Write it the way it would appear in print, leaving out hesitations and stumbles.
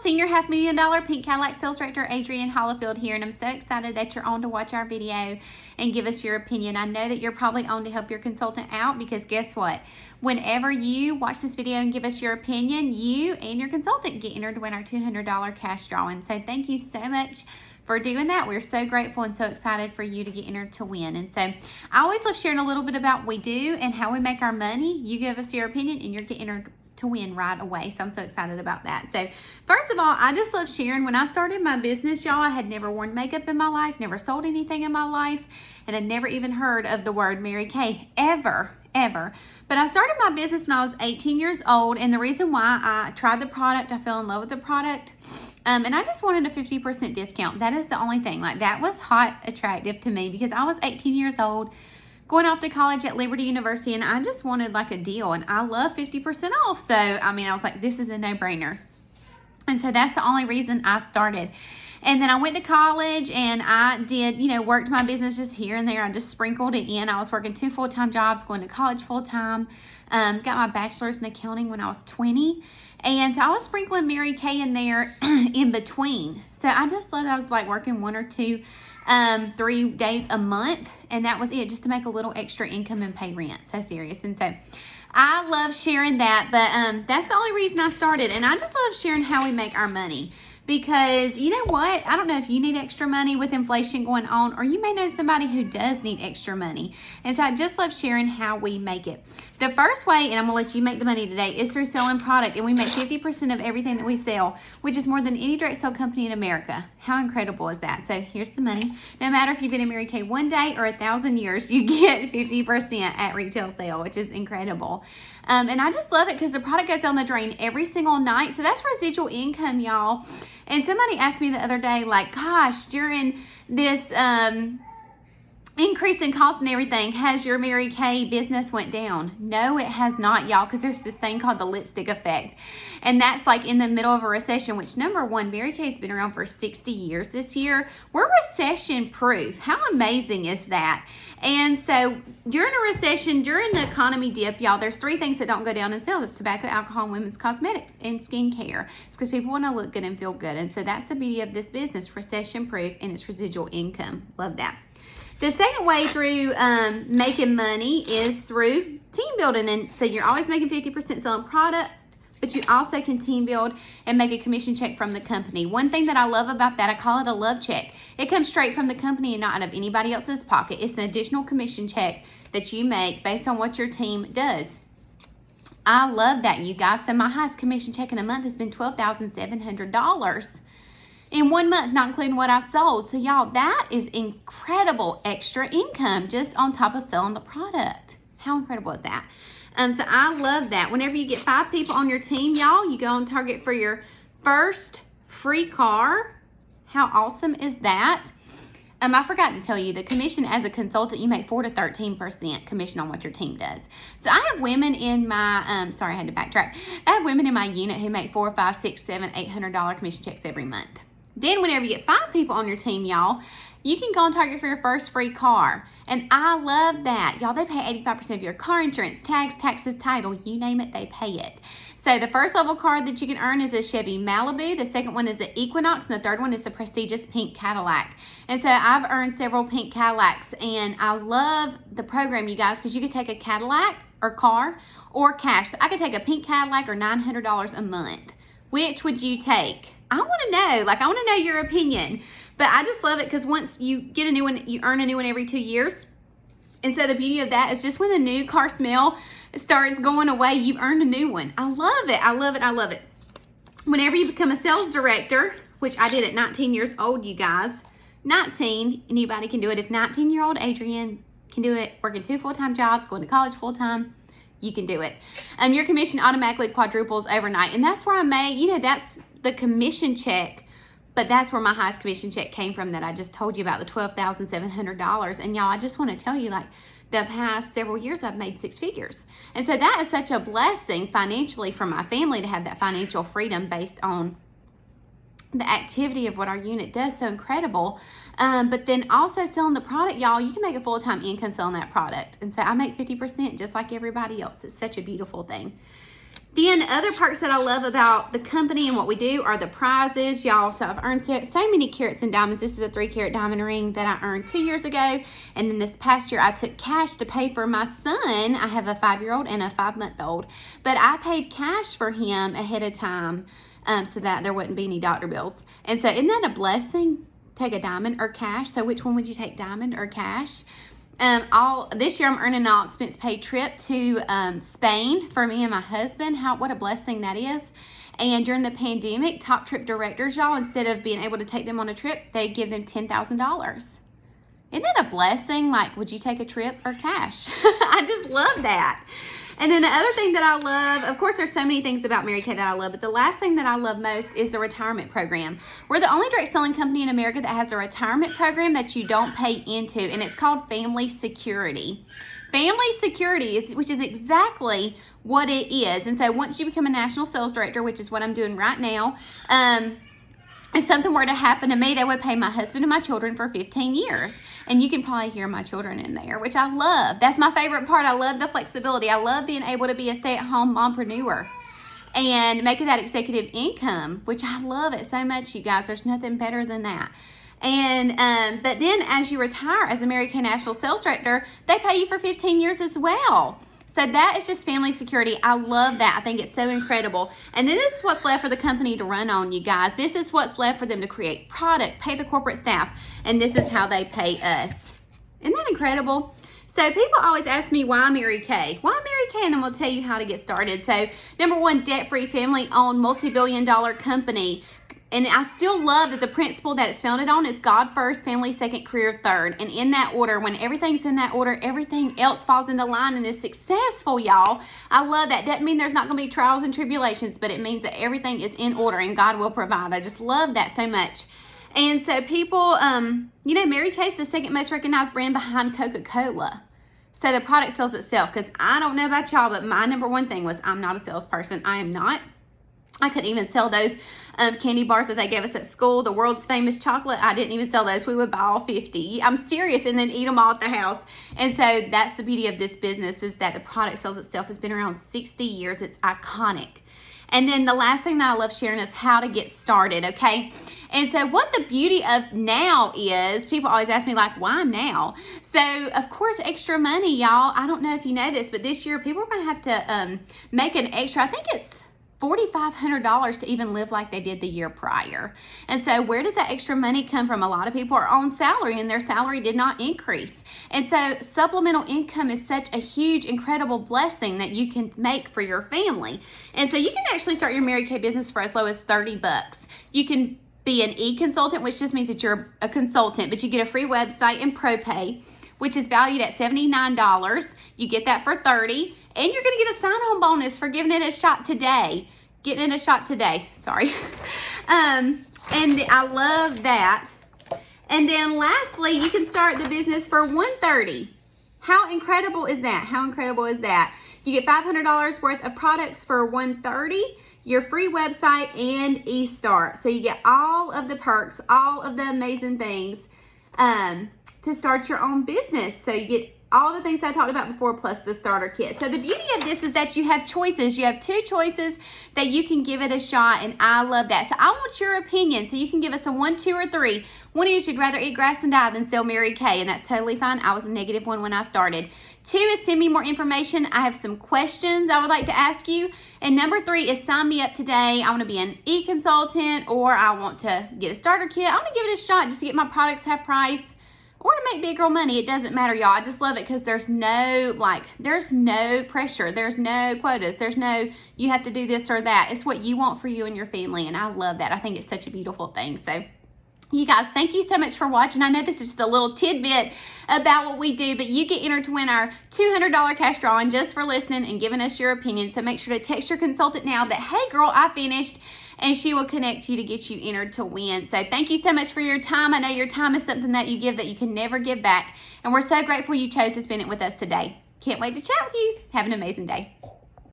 Senior $500,000 Pink Cadillac Sales Director Adrienne Hollifield here, and I'm so excited that you're on to watch our video and give us your opinion. I know that you're probably on to help your consultant out, because guess what? Whenever you watch this video and give us your opinion, you and your consultant get entered to win our $200 cash drawing. So thank you so much for doing that. We're so grateful and so excited for you to get entered to win. And so I always love sharing a little bit about what we do and how we make our money. You give us your opinion and you're getting entered to win right away. So I'm so excited about that. So first of all, I just love sharing. When I started my business, y'all, I had never worn makeup in my life, never sold anything in my life, and I'd never even heard of the word Mary Kay ever. But I started my business when I was 18 years old, and the reason why I tried the product, I fell in love with the product, and I just wanted a 50% discount. That is the only thing. Like, that was hot attractive to me, because I was 18 years old, going off to college at Liberty University, and I just wanted like a deal, and I love 50% off. So, I mean, I was like, this is a no-brainer. And so that's the only reason I started. And then I went to college, and I did, worked my business just here and there. I just sprinkled it in. I was working 2 full-time jobs, going to college full-time. Got my bachelor's in accounting when I was 20. And so I was sprinkling Mary Kay in there in between. So I just loved, I was like working 1 or 2, 3 days a month. And that was it, just to make a little extra income and pay rent. So serious. And so I love sharing that, but that's the only reason I started. And I just love sharing how we make our money. Because you know what? I don't know if you need extra money with inflation going on, or you may know somebody who does need extra money. And so I just love sharing how we make it. The first way, and I'm going to let you make the money today, is through selling product. And we make 50% of everything that we sell, which is more than any direct sale company in America. How incredible is that? So here's the money. No matter if you've been in Mary Kay 1 day or 1,000 years, you get 50% at retail sale, which is incredible. And I just love it because the product goes down the drain every single night. So that's residual income, y'all. And somebody asked me the other day, like, gosh, during this increase in cost and everything, has your Mary Kay business went down? No, it has not, y'all, because there's this thing called the lipstick effect. And that's like in the middle of a recession, which number one, Mary Kay's been around for 60 years this year. We're recession proof. How amazing is that? And so during a recession, during the economy dip, y'all, there's 3 things that don't go down in sales. It's tobacco, alcohol, and women's cosmetics, and skincare. It's because people want to look good and feel good. And so that's the beauty of this business, recession proof, and it's residual income. Love that. The second way through making money is through team building. And so you're always making 50% selling product, but you also can team build and make a commission check from the company. One thing that I love about that, I call it a love check. It comes straight from the company and not out of anybody else's pocket. It's an additional commission check that you make based on what your team does. I love that, you guys. So my highest commission check in a month has been $12,700. In 1 month, not including what I sold. So y'all, that is incredible extra income just on top of selling the product. How incredible is that? So I love that. Whenever you get 5 people on your team, y'all, you go on target for your first free car. How awesome is that? I forgot to tell you, the commission as a consultant, you make 4 to 13% commission on what your team does. So I have women in my, sorry, I had to backtrack. I have women in my unit who make $400, $500, $600, $700, $800 commission checks every month. Then whenever you get 5 people on your team, y'all, you can go on target for your first free car. And I love that. Y'all, they pay 85% of your car insurance, tags, taxes, title, you name it, they pay it. So the first level car that you can earn is a Chevy Malibu. The second one is the Equinox. And the third one is the prestigious pink Cadillac. And so I've earned several pink Cadillacs. And I love the program, you guys, because you could take a Cadillac or car or cash. So I could take a pink Cadillac or $900 a month. Which would you take? I want to know. Like, I want to know your opinion. But I just love it because once you get a new one, you earn a new one every 2 years. And so the beauty of that is just when the new car smell starts going away, you've earned a new one. I love it. I love it. I love it. Whenever you become a sales director, which I did at 19 years old, you guys. 19, anybody can do it. If 19-year-old Adrienne can do it, working 2 full-time jobs, going to college full-time, you can do it. Your commission automatically quadruples overnight. And that's where I made, that's the commission check, but that's where my highest commission check came from that I just told you about, the $12,700. And y'all, I just want to tell you, like, the past several years I've made 6 figures. And so that is such a blessing financially for my family to have that financial freedom based on the activity of what our unit does. So incredible. But then also selling the product, y'all, you can make a full-time income selling that product. And so I make 50% just like everybody else. It's such a beautiful thing. Then other perks that I love about the company and what we do are the prizes, y'all. So I've earned so many carats and diamonds. This is a 3-carat diamond ring that I earned 2 years ago. And then this past year I took cash to pay for my son. I have a 5-year-old and a 5-month-old. But I paid cash for him ahead of time so that there wouldn't be any doctor bills. And so isn't that a blessing? Take a diamond or cash. So which one would you take, diamond or cash? This year I'm earning an all expense paid trip to Spain for me and my husband. What a blessing that is. And during the pandemic, top trip directors, y'all, instead of being able to take them on a trip, they give them $10,000. Isn't that a blessing? Like, would you take a trip or cash? I just love that. And then the other thing that I love, of course, there's so many things about Mary Kay that I love, but the last thing that I love most is the retirement program. We're the only direct selling company in America that has a retirement program that you don't pay into, and it's called Family Security. Family Security, which is exactly what it is. And so once you become a national sales director, which is what I'm doing right now, if something were to happen to me, they would pay my husband and my children for 15 years. And you can probably hear my children in there, which I love. That's my favorite part. I love the flexibility. I love being able to be a stay-at-home mompreneur and making that executive income, which I love it so much, you guys. There's nothing better than that. And but then as you retire as a Mary Kay National Sales Director, they pay you for 15 years as well. So that is just family security. I love that. I think it's so incredible. And then this is what's left for the company to run on, you guys. This is what's left for them to create product, pay the corporate staff, and this is how they pay us. Isn't that incredible? So people always ask me, why Mary Kay? Why Mary Kay? And then we'll tell you how to get started. So number one, debt-free, family-owned, multi-billion-dollar company. And I still love that the principle that it's founded on is God first, family second, career third. And in that order, when everything's in that order, everything else falls into line and is successful, y'all. I love that. Doesn't mean there's not going to be trials and tribulations, but it means that everything is in order and God will provide. I just love that so much. And so people, Mary Kay's the second most recognized brand behind Coca-Cola. So the product sells itself, because I don't know about y'all, but my number one thing was I'm not a salesperson. I am not. I couldn't even sell those candy bars that they gave us at school, the world's famous chocolate. I didn't even sell those. We would buy all 50. I'm serious, and then eat them all at the house. And so that's the beauty of this business, is that the product sells itself. It's been around 60 years. It's iconic. And then the last thing that I love sharing is how to get started, okay? And so what the beauty of now is, people always ask me, like, why now? So, of course, extra money, y'all. I don't know if you know this, but this year people are going to have to make an extra, I think it's $4,500 to even live like they did the year prior. And so where does that extra money come from? A lot of people are on salary and their salary did not increase. And so supplemental income is such a huge, incredible blessing that you can make for your family. And so you can actually start your Mary Kay business for as low as $30. You can be an e-consultant, which just means that you're a consultant, but you get a free website and ProPay, which is valued at $79. You get that for $30, and you're going to get a sign-on bonus for giving it a shot today. Getting it a shot today, sorry. And I love that. And then lastly, you can start the business for $130. How incredible is that? How incredible is that? You get $500 worth of products for $130, your free website, and eStart. So you get all of the perks, all of the amazing things to start your own business. So you get all the things I talked about before, plus the starter kit. So the beauty of this is that you have choices. You have 2 choices that you can give it a shot, and I love that. So I want your opinion. So you can give us a 1, 2, or 3. One is you'd rather eat grass and die than sell Mary Kay, and that's totally fine. I was a -1 when I started. 2 is send me more information. I have some questions I would like to ask you. And number 3 is sign me up today. I want to be an e-consultant, or I want to get a starter kit. I want to give it a shot just to get my products half price, or to make big girl money. It doesn't matter, y'all. I just love it because there's no pressure. There's no quotas. There's no, you have to do this or that. It's what you want for you and your family, and I love that. I think it's such a beautiful thing. So you guys, thank you so much for watching. I know this is just a little tidbit about what we do, but you get entered to win our $200 cash drawing just for listening and giving us your opinion. So make sure to text your consultant now that, hey girl, I finished, and she will connect you to get you entered to win. So thank you so much for your time. I know your time is something that you give that you can never give back, and we're so grateful you chose to spend it with us today. Can't wait to chat with you. Have an amazing day.